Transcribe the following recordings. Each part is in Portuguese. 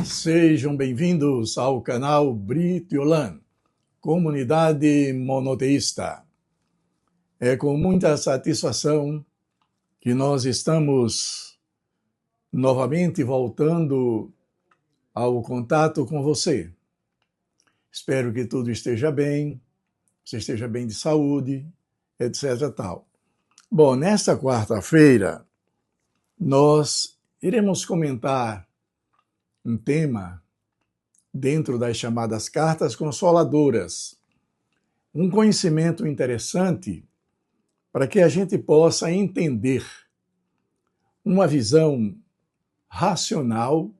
Sejam bem-vindos ao canal Brit Yolan, comunidade monoteísta. É com muita satisfação que nós estamos novamente voltando ao contato com você. Espero que tudo esteja bem, você esteja bem de saúde, etc. tal. Bom, nesta quarta-feira, nós iremos comentar um tema dentro das chamadas cartas consoladoras. Um conhecimento interessante para que a gente possa entender uma visão racional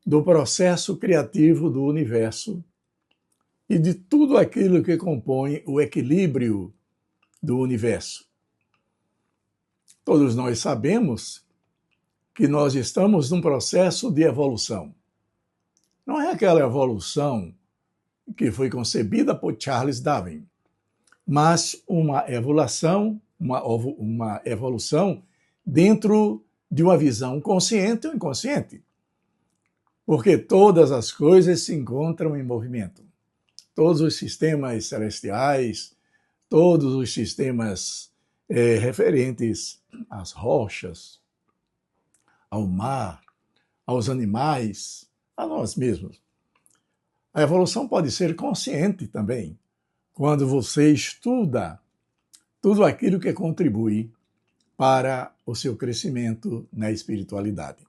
do processo criativo do universo e de tudo aquilo que compõe o equilíbrio do universo. Todos nós sabemos que nós estamos num processo de evolução. Não é aquela evolução que foi concebida por Charles Darwin, mas uma evolução dentro de uma visão consciente ou inconsciente. Porque todas as coisas se encontram em movimento. Todos os sistemas celestiais, todos os sistemas referentes às rochas, ao mar, aos animais, a nós mesmos. A evolução pode ser consciente também, quando você estuda tudo aquilo que contribui para o seu crescimento na espiritualidade.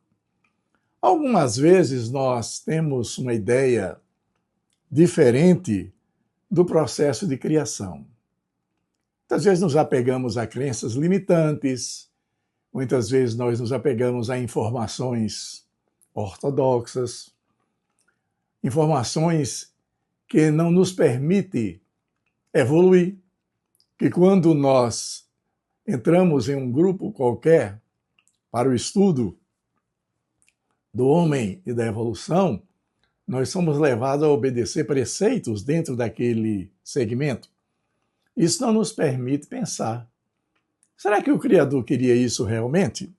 Algumas vezes nós temos uma ideia diferente do processo de criação. Muitas vezes nos apegamos a crenças limitantes, muitas vezes nós nos apegamos a informações ortodoxas, informações que não nos permitem evoluir, que quando nós entramos em um grupo qualquer para o estudo do homem e da evolução, nós somos levados a obedecer preceitos dentro daquele segmento. Isso não nos permite pensar. Será que o Criador queria isso realmente?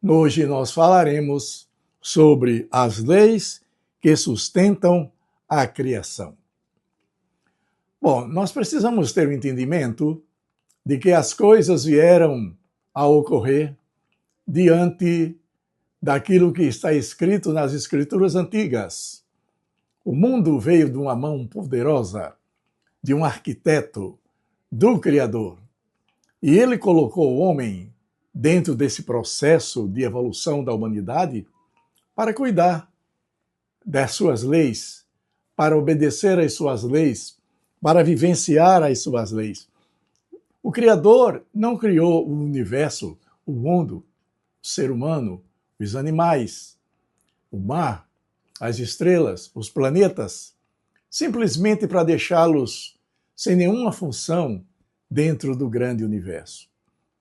Hoje nós falaremos sobre as leis que sustentam a criação. Bom, nós precisamos ter o entendimento de que as coisas vieram a ocorrer diante daquilo que está escrito nas Escrituras antigas. O mundo veio de uma mão poderosa, de um arquiteto, do Criador. E ele colocou o homem dentro desse processo de evolução da humanidade para cuidar das suas leis, para obedecer às suas leis, para vivenciar as suas leis. O Criador não criou o universo, o mundo, o ser humano, os animais, o mar, as estrelas, os planetas, simplesmente para deixá-los sem nenhuma função dentro do grande universo.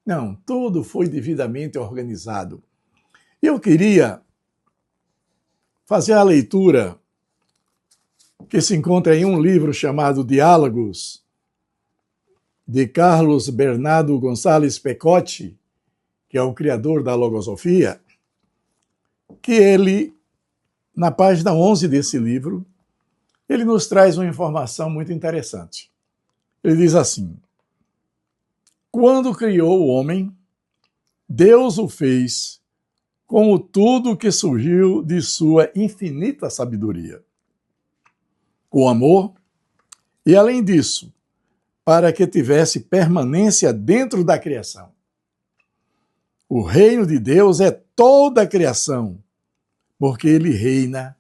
Não, tudo foi devidamente organizado. Eu queria fazer a leitura que se encontra em um livro chamado Diálogos, de Carlos Bernardo Gonçalves Pecotti, que é o criador da logosofia, que ele, na página 11 desse livro, ele nos traz uma informação muito interessante. Ele diz assim: quando criou o homem, Deus o fez com tudo que surgiu de sua infinita sabedoria, com amor e, além disso, para que tivesse permanência dentro da criação. O reino de Deus é toda a criação, porque ele reina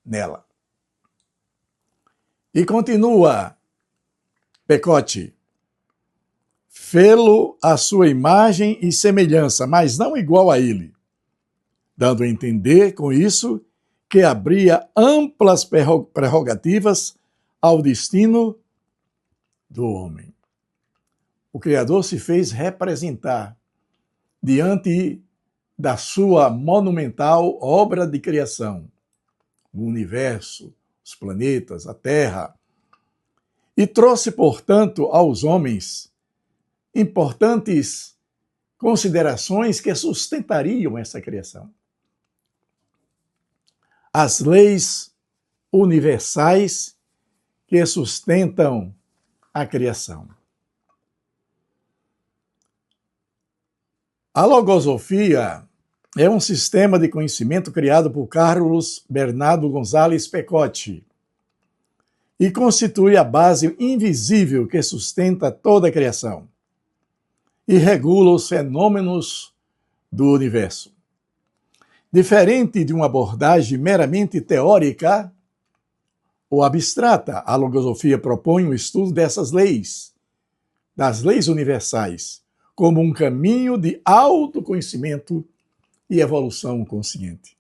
nela. E continua Pecotti: fê-lo à sua imagem e semelhança, mas não igual a ele, dando a entender com isso que abria amplas prerrogativas ao destino do homem. O Criador se fez representar diante da sua monumental obra de criação, o universo, os planetas, a Terra, e trouxe, portanto, aos homens importantes considerações que sustentariam essa criação. as leis universais que sustentam a criação. A logosofia é um sistema de conhecimento criado por Carlos Bernardo Gonzalez Pecotti e constitui a base invisível que sustenta toda a criação e regula os fenômenos do universo. Diferente de uma abordagem meramente teórica ou abstrata, a logosofia propõe o estudo dessas leis, das leis universais, como um caminho de autoconhecimento e evolução consciente,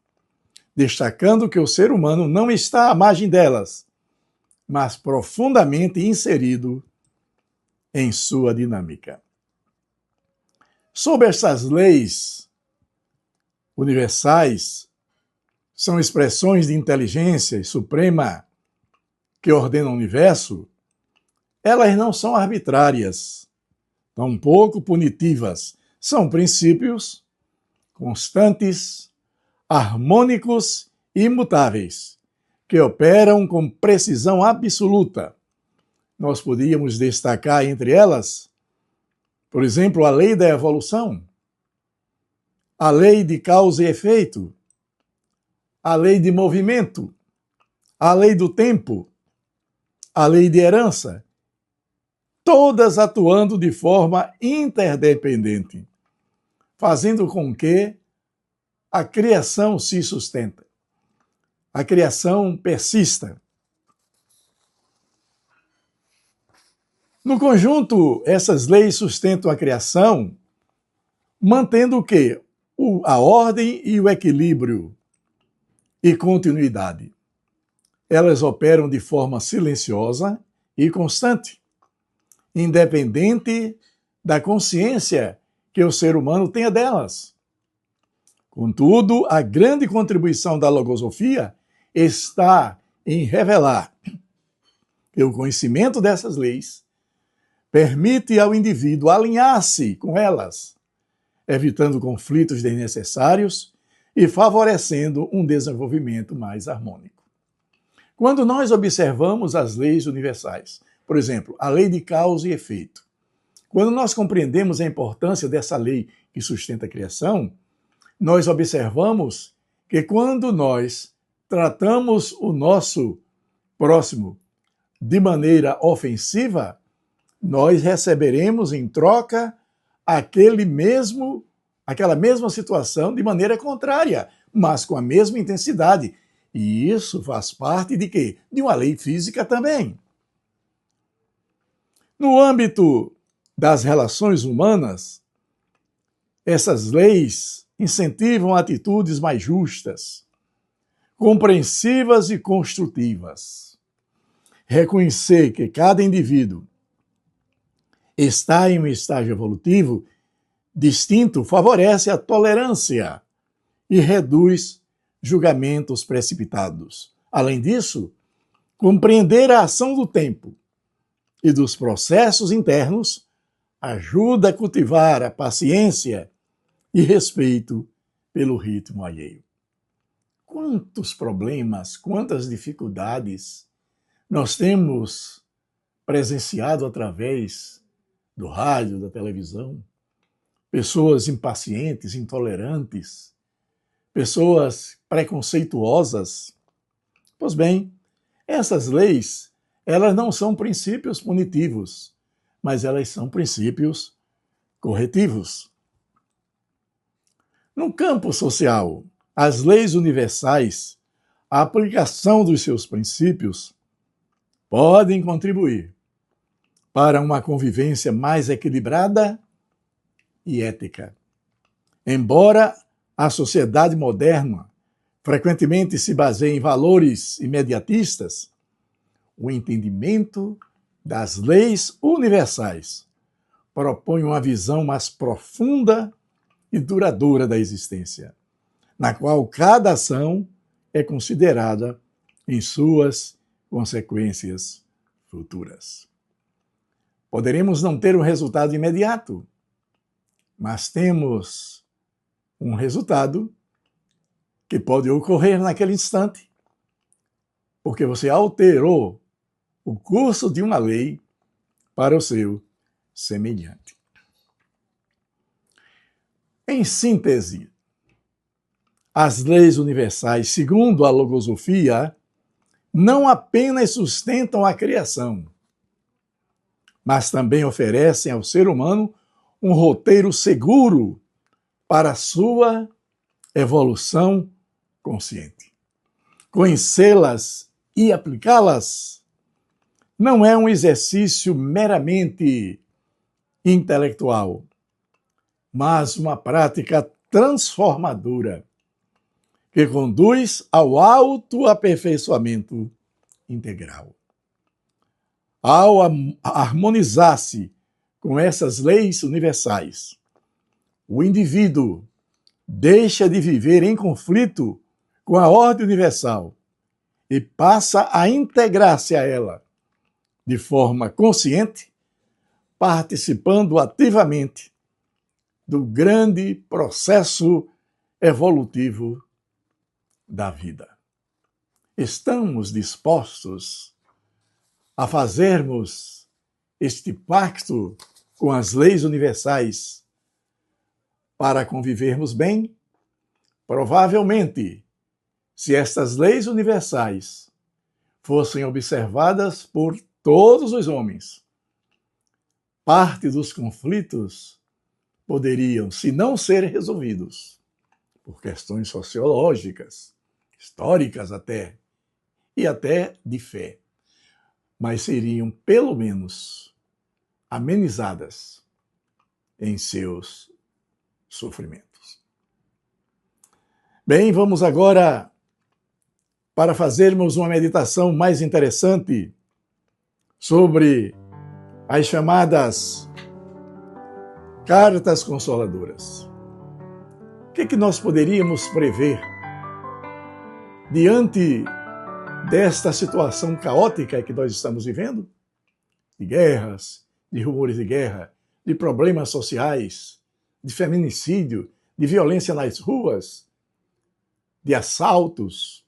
destacando que o ser humano não está à margem delas, mas profundamente inserido em sua dinâmica. Sob essas leis universais, são expressões de inteligência suprema que ordenam o universo, elas não são arbitrárias, tampouco punitivas, são princípios constantes, harmônicos e imutáveis, que operam com precisão absoluta. Nós podíamos destacar entre elas, por exemplo, a lei da evolução, a lei de causa e efeito, a lei de movimento, a lei do tempo, a lei de herança, todas atuando de forma interdependente, fazendo com que a criação se sustente, a criação persista. No conjunto, essas leis sustentam a criação, mantendo o quê? A ordem e o equilíbrio e continuidade. Elas operam de forma silenciosa e constante, independente da consciência que o ser humano tenha delas. Contudo, a grande contribuição da logosofia está em revelar que o conhecimento dessas leis permite ao indivíduo alinhar-se com elas, evitando conflitos desnecessários e favorecendo um desenvolvimento mais harmônico. Quando nós observamos as leis universais, por exemplo, a lei de causa e efeito, quando nós compreendemos a importância dessa lei que sustenta a criação, nós observamos que quando nós tratamos o nosso próximo de maneira ofensiva, nós receberemos em troca aquela mesma situação de maneira contrária, mas com a mesma intensidade. E isso faz parte de quê? De uma lei física também. No âmbito das relações humanas, essas leis incentivam atitudes mais justas, compreensivas e construtivas. Reconhecer que cada indivíduo está em um estágio evolutivo distinto favorece a tolerância e reduz julgamentos precipitados. Além disso, compreender a ação do tempo e dos processos internos ajuda a cultivar a paciência e respeito pelo ritmo alheio. Quantos problemas, quantas dificuldades nós temos presenciado através do rádio, da televisão, pessoas impacientes, intolerantes, pessoas preconceituosas. Pois bem, essas leis, elas não são princípios punitivos, mas elas são princípios corretivos. No campo social, as leis universais, a aplicação dos seus princípios, podem contribuir para uma convivência mais equilibrada e ética. Embora a sociedade moderna frequentemente se baseie em valores imediatistas, o entendimento das leis universais propõe uma visão mais profunda e duradoura da existência, na qual cada ação é considerada em suas consequências futuras. Poderemos não ter um resultado imediato, mas temos um resultado que pode ocorrer naquele instante, porque você alterou o curso de uma lei para o seu semelhante. Em síntese, as leis universais, segundo a logosofia, não apenas sustentam a criação, mas também oferecem ao ser humano um roteiro seguro para a sua evolução consciente. Conhecê-las e aplicá-las não é um exercício meramente intelectual, mas uma prática transformadora que conduz ao autoaperfeiçoamento integral. Ao harmonizar-se com essas leis universais, o indivíduo deixa de viver em conflito com a ordem universal e passa a integrar-se a ela de forma consciente, participando ativamente do grande processo evolutivo da vida. Estamos dispostos a fazermos este pacto com as leis universais para convivermos bem? Provavelmente, se estas leis universais fossem observadas por todos os homens, parte dos conflitos poderiam, se não ser resolvidos, por questões sociológicas, históricas até, e até de fé, mas seriam, pelo menos, amenizadas em seus sofrimentos. Bem, vamos agora para fazermos uma meditação mais interessante sobre as chamadas cartas consoladoras. O que nós poderíamos prever diante desta situação caótica que nós estamos vivendo? De guerras, de rumores de guerra, de problemas sociais, de feminicídio, de violência nas ruas, de assaltos,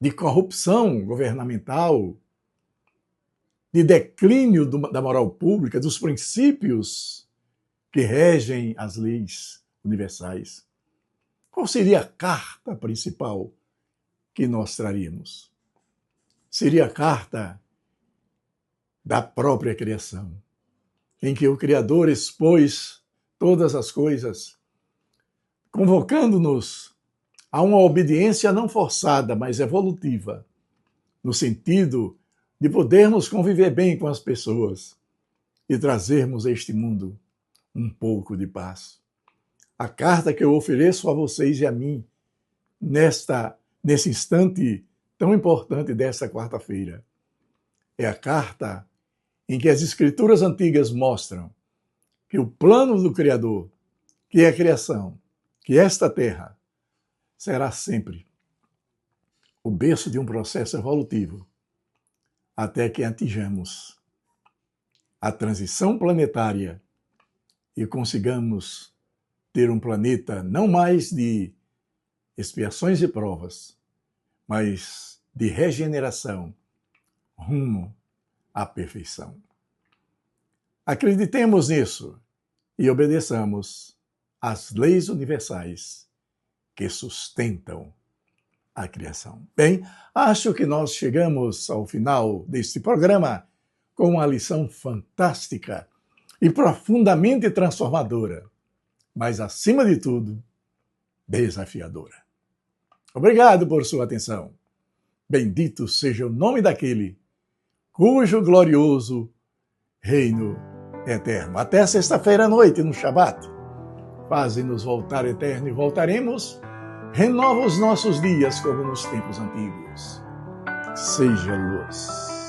de corrupção governamental, de declínio da moral pública, dos princípios que regem as leis universais. Qual seria a carta principal que nós traríamos? Seria a carta da própria criação, em que o Criador expôs todas as coisas, convocando-nos a uma obediência não forçada, mas evolutiva, no sentido de podermos conviver bem com as pessoas e trazermos a este mundo um pouco de paz. A carta que eu ofereço a vocês e a mim nesse instante tão importante desta quarta-feira é a carta em que as escrituras antigas mostram que o plano do Criador, que é a criação, que esta terra, será sempre o berço de um processo evolutivo até que atinjamos a transição planetária e consigamos ter um planeta não mais de expiações e provas, mas de regeneração rumo à perfeição. Acreditemos nisso e obedeçamos às leis universais que sustentam a criação. Bem, acho que nós chegamos ao final deste programa com uma lição fantástica e profundamente transformadora, mas, acima de tudo, desafiadora. Obrigado por sua atenção. Bendito seja o nome daquele cujo glorioso reino é eterno. Até sexta-feira à noite, no Shabat. Faze-nos voltar eterno e voltaremos. Renova os nossos dias como nos tempos antigos. Seja luz.